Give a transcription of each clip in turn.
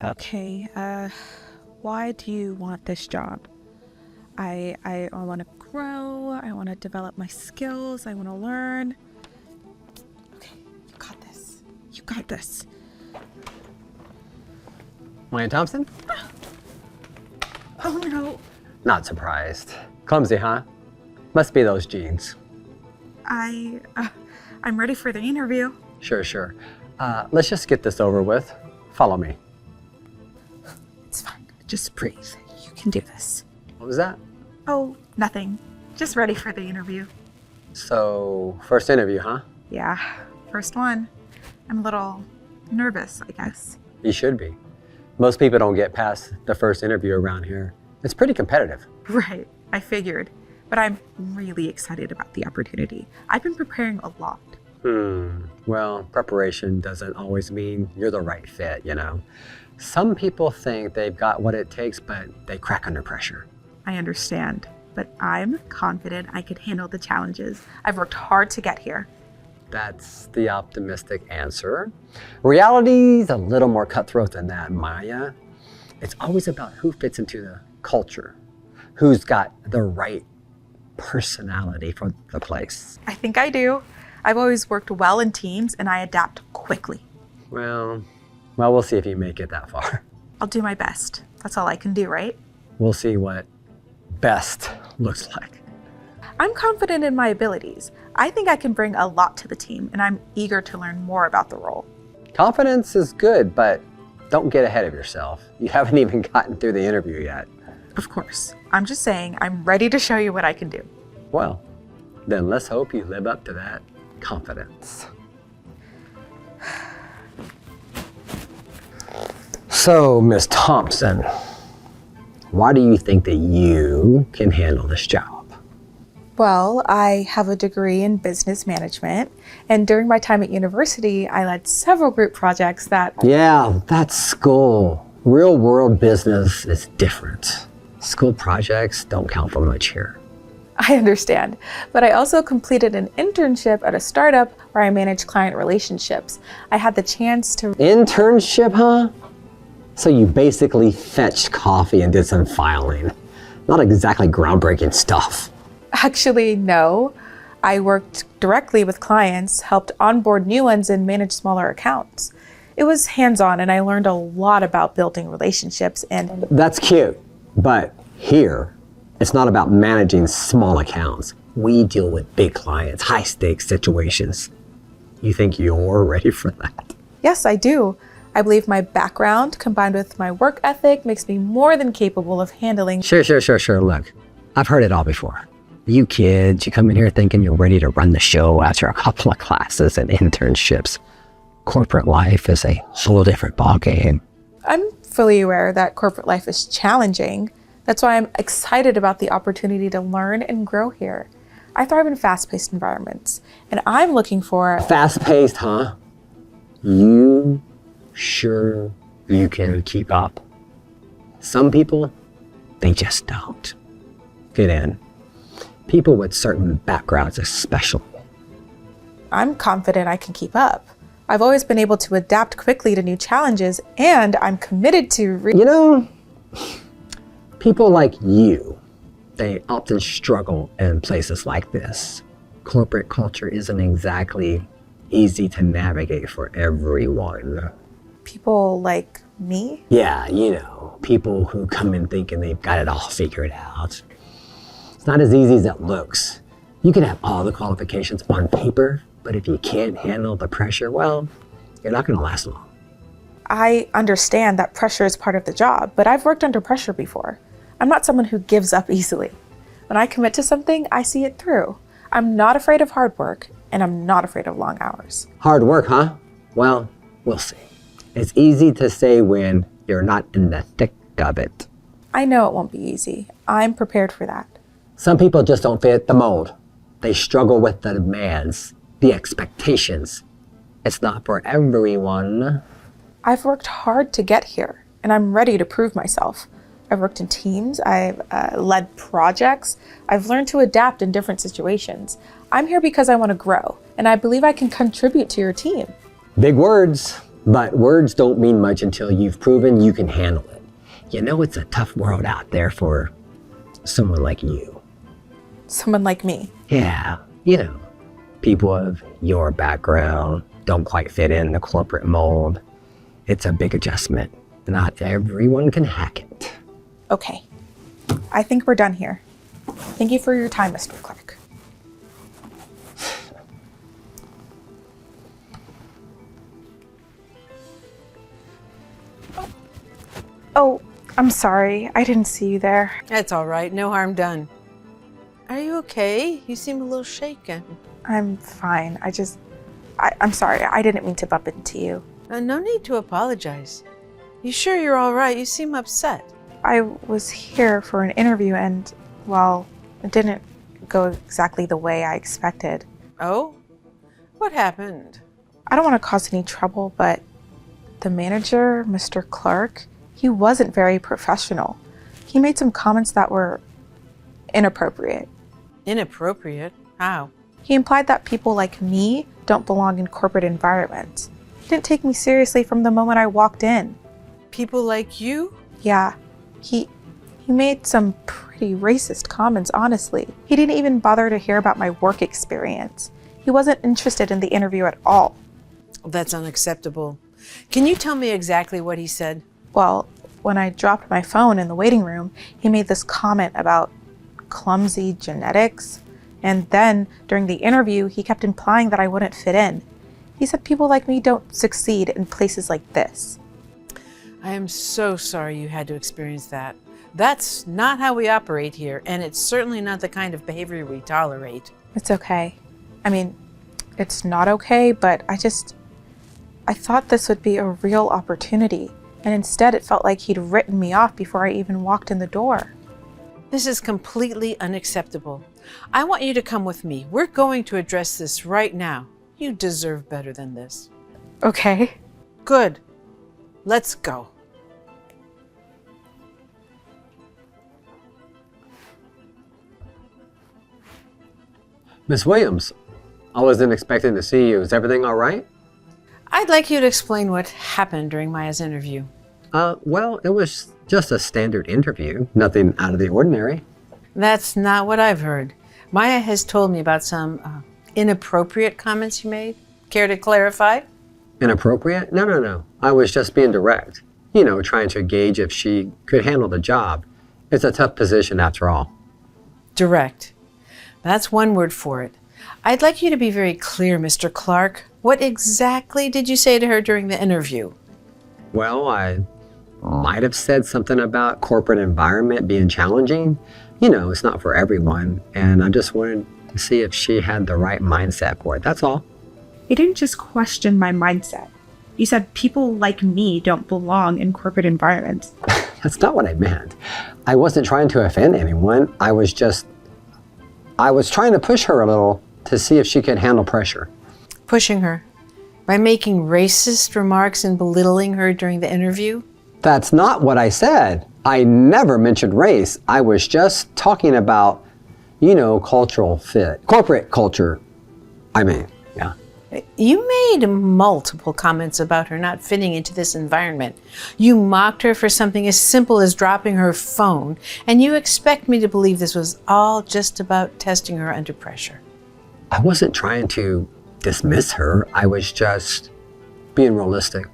Okay, why do you want this job? I want to grow, I want to develop my skills, I want to learn. Okay, you got this. You got this. Wayne Thompson? Oh no. Not surprised. Clumsy, huh? Must be those genes. I'm ready for the interview. Sure. Let's just get this over with. Follow me. It's fine. Just breathe. You can do this. What was that? Oh, nothing. Just ready for the interview. So, first interview, huh? Yeah, first one. I'm a little nervous, I guess. You should be. Most people don't get past the first interview around here. It's pretty competitive. Right, I figured. But I'm really excited about the opportunity. I've been preparing a lot. Well, preparation doesn't always mean you're the right fit, you know. Some people think they've got what it takes, but they crack under pressure. I understand, but I'm confident I could handle the challenges. I've worked hard to get here. That's the optimistic answer. Reality's a little more cutthroat than that, Maya. It's always about who fits into the culture, who's got the right personality for the place. I think I do. I've always worked well in teams and I adapt quickly. Well, we'll see if you make it that far. I'll do my best. That's all I can do, right? We'll see what best looks like. I'm confident in my abilities. I think I can bring a lot to the team and I'm eager to learn more about the role. Confidence is good, but don't get ahead of yourself. You haven't even gotten through the interview yet. Of course. I'm just saying I'm ready to show you what I can do. Well, then let's hope you live up to that confidence. So, Miss Thompson, why do you think that you can handle this job? Well, I have a degree in business management, and during my time at university, I led several group projects that... Yeah, that's school. Real world business is different. School projects don't count for much here. I understand, but I also completed an internship at a startup where I managed client relationships. I had the chance to... Internship, huh? So you basically fetched coffee and did some filing. Not exactly groundbreaking stuff. Actually, no. I worked directly with clients, helped onboard new ones, and manage smaller accounts. It was hands-on, and I learned a lot about building relationships and... That's cute, but here, it's not about managing small accounts. We deal with big clients, high-stakes situations. You think you're ready for that? Yes, I do. I believe my background, combined with my work ethic, makes me more than capable of handling... Sure. Look, I've heard it all before. You kids, you come in here thinking you're ready to run the show after a couple of classes and internships. Corporate life is a whole different ballgame. I'm fully aware that corporate life is challenging. That's why I'm excited about the opportunity to learn and grow here. I thrive in fast-paced environments, and I'm looking for... Fast-paced, huh? You sure you can keep up? Some people, they just don't fit in. People with certain backgrounds especially. I'm confident I can keep up. I've always been able to adapt quickly to new challenges, and I'm committed to... You know, people like you, they often struggle in places like this. Corporate culture isn't exactly easy to navigate for everyone. People like me? Yeah, you know, people who come in thinking they've got it all figured out. It's not as easy as it looks. You can have all the qualifications on paper, but if you can't handle the pressure, well, you're not gonna last long. I understand that pressure is part of the job, but I've worked under pressure before. I'm not someone who gives up easily. When I commit to something, I see it through. I'm not afraid of hard work, and I'm not afraid of long hours. Hard work, huh? Well, we'll see. It's easy to say when you're not in the thick of it. I know it won't be easy. I'm prepared for that. Some people just don't fit the mold. They struggle with the demands, the expectations. It's not for everyone. I've worked hard to get here, and I'm ready to prove myself. I've worked in teams, I've led projects, I've learned to adapt in different situations. I'm here because I want to grow, and I believe I can contribute to your team. Big words, But words don't mean much until you've proven you can handle it. You know, it's a tough world out there for someone like you. Someone like me. Yeah, you know, people of your background don't quite fit in the corporate mold. It's a big adjustment. Not everyone can hack it. Okay. I think we're done here. Thank you for your time, Mr. Clark. Oh, I'm sorry. I didn't see you there. That's all right. No harm done. Are you okay? You seem a little shaken. I'm fine. I'm sorry. I didn't mean to bump into you. No need to apologize. You sure you're all right? You seem upset. I was here for an interview and, well, it didn't go exactly the way I expected. Oh? What happened? I don't want to cause any trouble, but the manager, Mr. Clark, he wasn't very professional. He made some comments that were inappropriate. Inappropriate? How? He implied that people like me don't belong in corporate environments. He didn't take me seriously from the moment I walked in. People like you? Yeah, he made some pretty racist comments, honestly. He didn't even bother to hear about my work experience. He wasn't interested in the interview at all. That's unacceptable. Can you tell me exactly what he said? Well, when I dropped my phone in the waiting room, he made this comment about clumsy genetics. And then, during the interview, he kept implying that I wouldn't fit in. He said people like me don't succeed in places like this. I am so sorry you had to experience that. That's not how we operate here, and it's certainly not the kind of behavior we tolerate. It's okay. I mean, it's not okay, but I thought this would be a real opportunity. And instead, it felt like he'd written me off before I even walked in the door. This is completely unacceptable. I want you to come with me. We're going to address this right now. You deserve better than this. Okay. Good. Let's go. Miss Williams, I wasn't expecting to see you. Is everything all right? I'd like you to explain what happened during Maya's interview. Well, it was just a standard interview. Nothing out of the ordinary. That's not what I've heard. Maya has told me about some inappropriate comments you made. Care to clarify? Inappropriate? No. I was just being direct. You know, trying to gauge if she could handle the job. It's a tough position after all. Direct. That's one word for it. I'd like you to be very clear, Mr. Clark. What exactly did you say to her during the interview? Well, I might have said something about corporate environment being challenging. You know, it's not for everyone. And I just wanted to see if she had the right mindset for it. That's all. You didn't just question my mindset. You said people like me don't belong in corporate environments. That's not what I meant. I wasn't trying to offend anyone. I was trying to push her a little to see if she could handle pressure. Pushing her? By making racist remarks and belittling her during the interview? That's not what I said. I never mentioned race. I was just talking about, you know, cultural fit. Corporate culture, yeah. You made multiple comments about her not fitting into this environment. You mocked her for something as simple as dropping her phone, and you expect me to believe this was all just about testing her under pressure. I wasn't trying to dismiss her. I was just being realistic.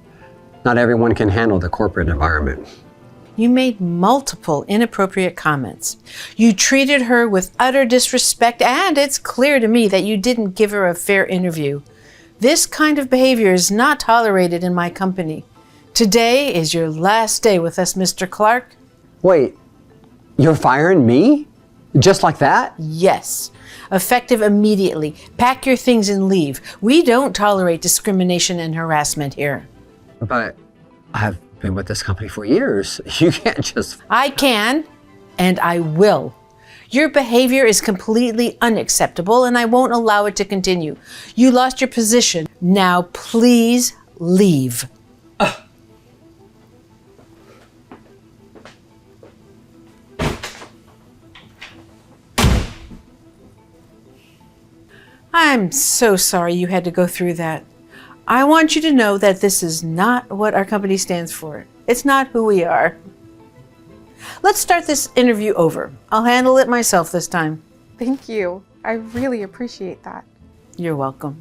Not everyone can handle the corporate environment. You made multiple inappropriate comments. You treated her with utter disrespect, and it's clear to me that you didn't give her a fair interview. This kind of behavior is not tolerated in my company. Today is your last day with us, Mr. Clark. Wait, you're firing me? Just like that? Yes. Effective immediately. Pack your things and leave. We don't tolerate discrimination and harassment here. But I've been with this company for years. You can't just... I can, and I will. Your behavior is completely unacceptable, and I won't allow it to continue. You lost your position. Now, please leave. I'm so sorry you had to go through that. I want you to know that this is not what our company stands for. It's not who we are. Let's start this interview over. I'll handle it myself this time. Thank you. I really appreciate that. You're welcome.